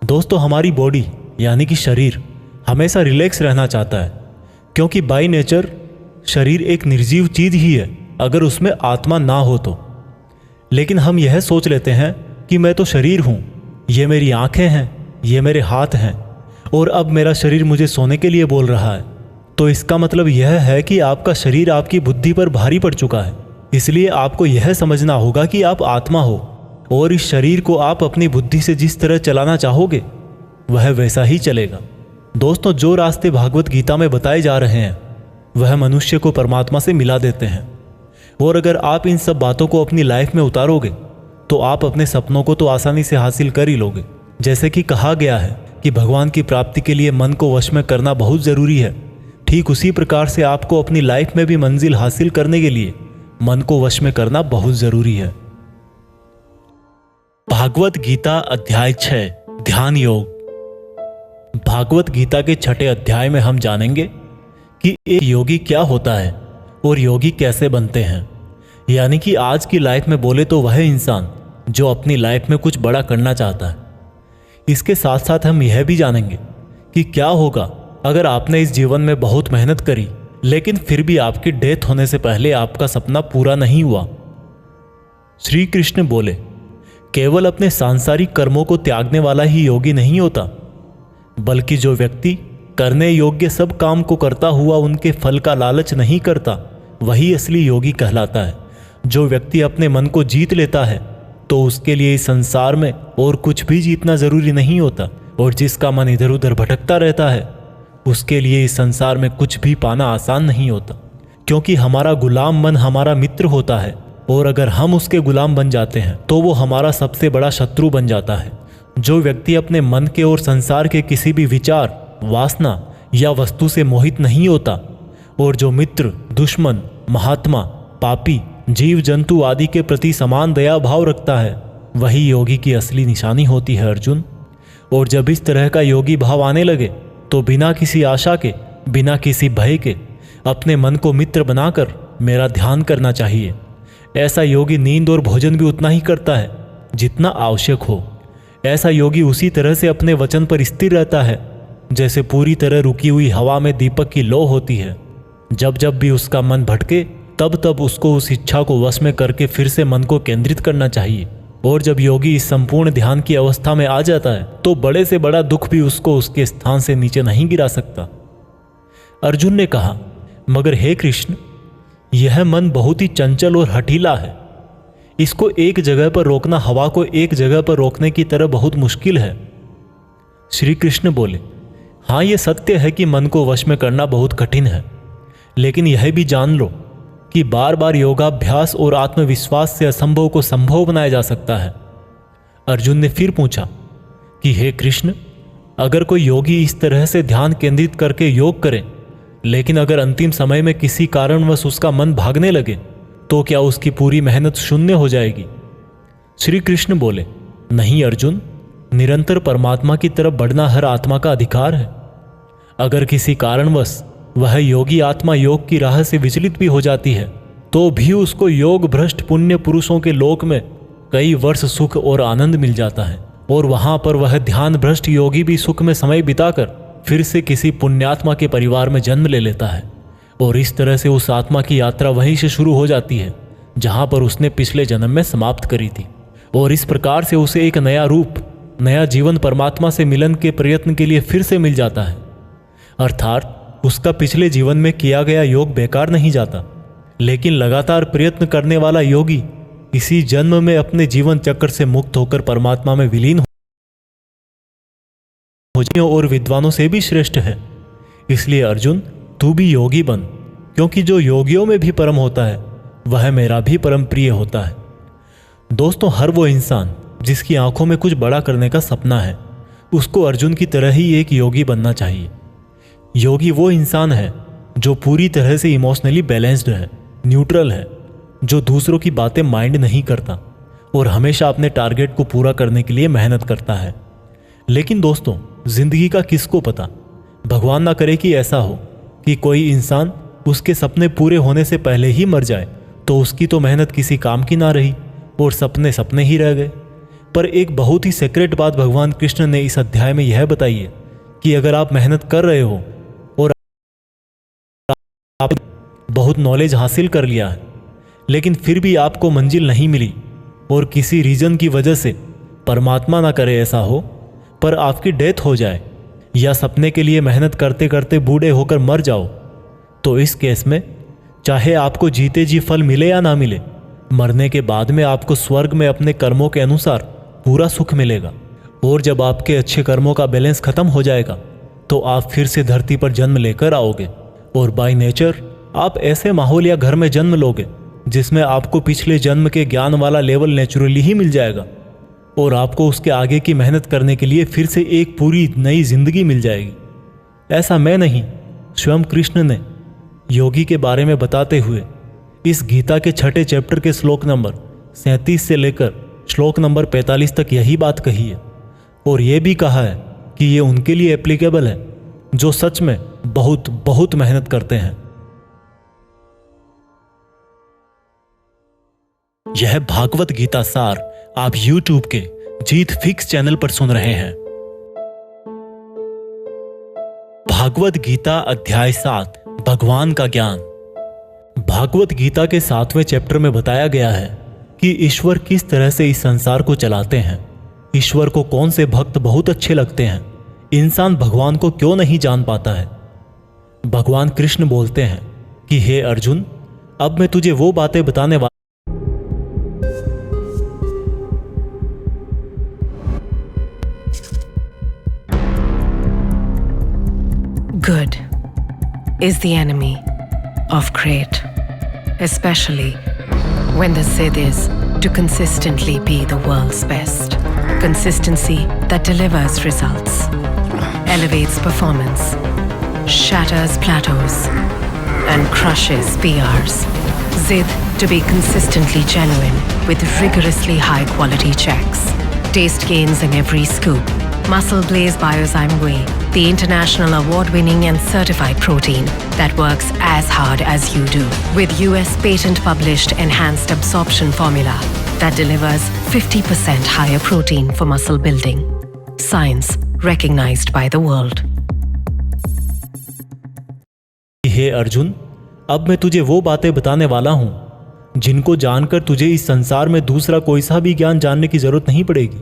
दोस्तों, हमारी बॉडी यानी कि शरीर हमेशा रिलैक्स रहना चाहता है, क्योंकि बाय नेचर शरीर एक निर्जीव चीज ही है अगर उसमें आत्मा ना हो तो। लेकिन हम यह सोच लेते हैं कि मैं तो शरीर हूँ, ये मेरी आंखें हैं, ये मेरे हाथ हैं और अब मेरा शरीर मुझे सोने के लिए बोल रहा है। तो इसका मतलब यह है कि आपका शरीर आपकी बुद्धि पर भारी पड़ चुका है। इसलिए आपको यह समझना होगा कि आप आत्मा हो और इस शरीर को आप अपनी बुद्धि से जिस तरह चलाना चाहोगे वह वैसा ही चलेगा। दोस्तों, जो रास्ते भागवत गीता में बताए जा रहे हैं वह मनुष्य को परमात्मा से मिला देते हैं। और अगर आप इन सब बातों को अपनी लाइफ में उतारोगे तो आप अपने सपनों को तो आसानी से हासिल कर ही लोगे। जैसे कि कहा गया है कि भगवान की प्राप्ति के लिए मन को वश में करना बहुत ज़रूरी है, ठीक उसी प्रकार से आपको अपनी लाइफ में भी मंजिल हासिल करने के लिए मन को वश में करना बहुत ज़रूरी है। भागवत गीता अध्याय 6 ध्यान योग। भागवत गीता के 6ठे अध्याय में हम जानेंगे कि एक योगी क्या होता है और योगी कैसे बनते हैं। यानी कि आज की लाइफ में बोले तो वह इंसान जो अपनी लाइफ में कुछ बड़ा करना चाहता है। इसके साथ साथ हम यह भी जानेंगे कि क्या होगा अगर आपने इस जीवन में बहुत मेहनत करी लेकिन फिर भी आपकी डेथ होने से पहले आपका सपना पूरा नहीं हुआ। श्री कृष्ण बोले, केवल अपने सांसारिक कर्मों को त्यागने वाला ही योगी नहीं होता, बल्कि जो व्यक्ति करने योग्य सब काम को करता हुआ उनके फल का लालच नहीं करता, वही असली योगी कहलाता है। जो व्यक्ति अपने मन को जीत लेता है तो उसके लिए इस संसार में और कुछ भी जीतना जरूरी नहीं होता, और जिसका मन इधर उधर भटकता रहता है उसके लिए इस संसार में कुछ भी पाना आसान नहीं होता, क्योंकि हमारा गुलाम मन हमारा मित्र होता है, और अगर हम उसके गुलाम बन जाते हैं तो वो हमारा सबसे बड़ा शत्रु बन जाता है। जो व्यक्ति अपने मन के और संसार के किसी भी विचार, वासना या वस्तु से मोहित नहीं होता, और जो मित्र, दुश्मन, महात्मा, पापी, जीव जंतु आदि के प्रति समान दया भाव रखता है, वही योगी की असली निशानी होती है अर्जुन। और जब इस तरह का योगी भाव आने लगे तो बिना किसी आशा के, बिना किसी भय के अपने मन को मित्र बनाकर मेरा ध्यान करना चाहिए। ऐसा योगी नींद और भोजन भी उतना ही करता है जितना आवश्यक हो। ऐसा योगी उसी तरह से अपने वचन पर स्थिर रहता है जैसे पूरी तरह रुकी हुई हवा में दीपक की लौ होती है। जब जब भी उसका मन भटके तब तब उसको उस इच्छा को वश में करके फिर से मन को केंद्रित करना चाहिए। और जब योगी इस संपूर्ण ध्यान की अवस्था में आ जाता है तो बड़े से बड़ा दुख भी उसको उसके स्थान से नीचे नहीं गिरा सकता। अर्जुन ने कहा, मगर हे कृष्ण, यह मन बहुत ही चंचल और हठीला है। इसको एक जगह पर रोकना हवा को एक जगह पर रोकने की तरह बहुत मुश्किल है। श्री कृष्ण बोले, हाँ, यह सत्य है कि मन को वश में करना बहुत कठिन है, लेकिन यह भी जान लो कि बार बार योगाभ्यास और आत्मविश्वास से असंभव को संभव बनाया जा सकता है। अर्जुन ने फिर पूछा कि हे कृष्ण, अगर कोई योगी इस तरह से ध्यान केंद्रित करके योग करे, लेकिन अगर अंतिम समय में किसी कारणवश उसका मन भागने लगे तो क्या उसकी पूरी मेहनत शून्य हो जाएगी? श्री कृष्ण बोले, नहीं अर्जुन, निरंतर परमात्मा की तरफ बढ़ना हर आत्मा का अधिकार है। अगर किसी कारणवश वह योगी आत्मा योग की राह से विचलित भी हो जाती है तो भी उसको योग भ्रष्ट पुण्य पुरुषों के लोक में कई वर्ष सुख और आनंद मिल जाता है, और वहां पर वह ध्यान भ्रष्ट योगी भी सुख में समय बिताकर फिर से किसी पुण्यात्मा के परिवार में जन्म ले लेता है। और इस तरह से उस आत्मा की यात्रा वहीं से शुरू हो जाती है जहां पर उसने पिछले जन्म में समाप्त करी थी, और इस प्रकार से उसे एक नया रूप, नया जीवन परमात्मा से मिलन के प्रयत्न के लिए फिर से मिल जाता है। अर्थात उसका पिछले जीवन में किया गया योग बेकार नहीं जाता, लेकिन लगातार प्रयत्न करने वाला योगी इसी जन्म में अपने जीवन चक्र से मुक्त होकर परमात्मा में विलीन हो और विद्वानों से भी श्रेष्ठ है। इसलिए अर्जुन, तू भी योगी बन, क्योंकि जो योगियों में भी परम होता है वह मेरा भी परम प्रिय होता है। दोस्तों, हर वो इंसान जिसकी आंखों में कुछ बड़ा करने का सपना है, उसको अर्जुन की तरह ही एक योगी बनना चाहिए। योगी वो इंसान है जो पूरी तरह से इमोशनली बैलेंस्ड है, न्यूट्रल है, जो दूसरों की बातें माइंड नहीं करता और हमेशा अपने टारगेट को पूरा करने के लिए मेहनत करता है। लेकिन दोस्तों, जिंदगी का किसको पता, भगवान ना करे कि ऐसा हो कि कोई इंसान उसके सपने पूरे होने से पहले ही मर जाए तो उसकी तो मेहनत किसी काम की ना रही और सपने सपने ही रह गए। पर एक बहुत ही सीक्रेट बात भगवान कृष्ण ने इस अध्याय में यह बताई है कि अगर आप मेहनत कर रहे हो और आप बहुत नॉलेज हासिल कर लिया है, लेकिन फिर भी आपको मंजिल नहीं मिली और किसी रीजन की वजह से, परमात्मा ना करे ऐसा हो, पर आपकी डेथ हो जाए या सपने के लिए मेहनत करते करते बूढ़े होकर मर जाओ, तो इस केस में चाहे आपको जीते जी फल मिले या ना मिले, मरने के बाद में आपको स्वर्ग में अपने कर्मों के अनुसार पूरा सुख मिलेगा। और जब आपके अच्छे कर्मों का बैलेंस खत्म हो जाएगा तो आप फिर से धरती पर जन्म लेकर आओगे और बाय नेचर आप ऐसे माहौल या घर में जन्म लोगे जिसमें आपको पिछले जन्म के ज्ञान वाला लेवल नेचुरली ही मिल जाएगा और आपको उसके आगे की मेहनत करने के लिए फिर से एक पूरी नई जिंदगी मिल जाएगी। ऐसा मैं नहीं, स्वयं कृष्ण ने योगी के बारे में बताते हुए इस गीता के 6ठे चैप्टर के श्लोक नंबर 37 से लेकर श्लोक नंबर 45 तक यही बात कही है, और यह भी कहा है कि ये उनके लिए एप्लीकेबल है जो सच में बहुत बहुत मेहनत करते हैं। यह भागवत गीता सार आप YouTube के जीत फिक्स चैनल पर सुन रहे हैं। भागवत गीता अध्याय 7 भगवान का ज्ञान। भागवत गीता के 7वें चैप्टर में बताया गया है कि ईश्वर किस तरह से इस संसार को चलाते हैं, ईश्वर को कौन से भक्त बहुत अच्छे लगते हैं, इंसान भगवान को क्यों नहीं जान पाता है? भगवान कृष्ण बोलते हैं कि हे अर्जुन, अब मैं तुझे वो बातें बताने वाला Good is the enemy of great, especially when the Sid is to consistently be the world's best. Consistency that delivers results, elevates performance, shatters plateaus, and crushes PRs. Zid to be consistently genuine with rigorously high quality checks. Taste gains in every scoop. Muscle Blaze Biozyme Whey, the international award-winning and certified protein that works as hard as you do. With US patent-published enhanced absorption formula that delivers 50% higher protein for muscle building. Science recognized by the world. हे अर्जुन, अब मैं तुझे वो बातें बताने वाला हूं जिनको जानकर तुझे इस संसार में दूसरा कोई सा भी ज्ञान जानने की जरूरत नहीं पड़ेगी।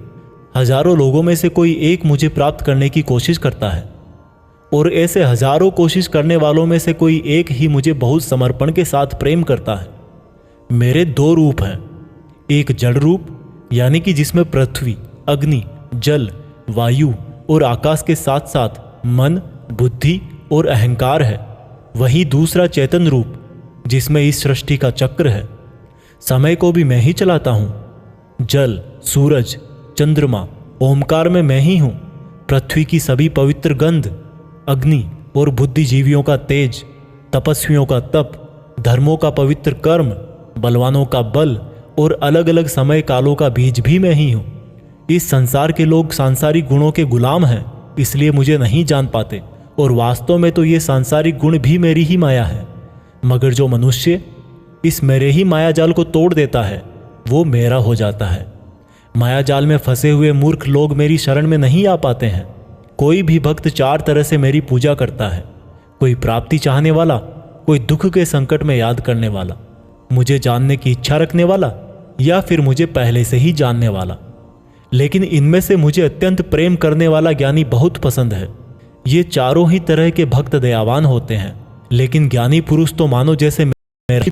हजारों लोगों में से कोई एक मुझे प्राप्त करने की कोशिश करता है और ऐसे हजारों कोशिश करने वालों में से कोई एक ही मुझे बहुत समर्पण के साथ प्रेम करता है। मेरे दो रूप हैं, एक जड़ रूप यानी कि जिसमें पृथ्वी, अग्नि, जल, वायु और आकाश के साथ साथ मन, बुद्धि और अहंकार है। वहीं दूसरा चेतन रूप जिसमें इस सृष्टि का चक्र है। समय को भी मैं ही चलाता हूँ। जल, सूरज, चंद्रमा, ओमकार में मैं ही हूँ। पृथ्वी की सभी पवित्र गंध, अग्नि और बुद्धिजीवियों का तेज, तपस्वियों का तप, धर्मों का पवित्र कर्म, बलवानों का बल और अलग अलग समय कालों का बीज भी मैं ही हूँ। इस संसार के लोग सांसारिक गुणों के गुलाम हैं, इसलिए मुझे नहीं जान पाते और वास्तव में तो ये सांसारिक गुण भी मेरी ही माया है। मगर जो मनुष्य इस मेरे ही मायाजाल को तोड़ देता है वो मेरा हो जाता है। मायाजाल में फंसे हुए मूर्ख लोग मेरी शरण में नहीं आ पाते हैं। कोई भी भक्त चार तरह से मेरी पूजा करता है, कोई प्राप्ति चाहने वाला, कोई दुख के संकट में याद करने वाला, मुझे जानने की इच्छा रखने वाला या फिर मुझे पहले से ही जानने वाला। लेकिन इनमें से मुझे अत्यंत प्रेम करने वाला ज्ञानी बहुत पसंद है। ये चारों ही तरह के भक्त दयावान होते हैं, लेकिन ज्ञानी पुरुष तो मानो जैसे मेरा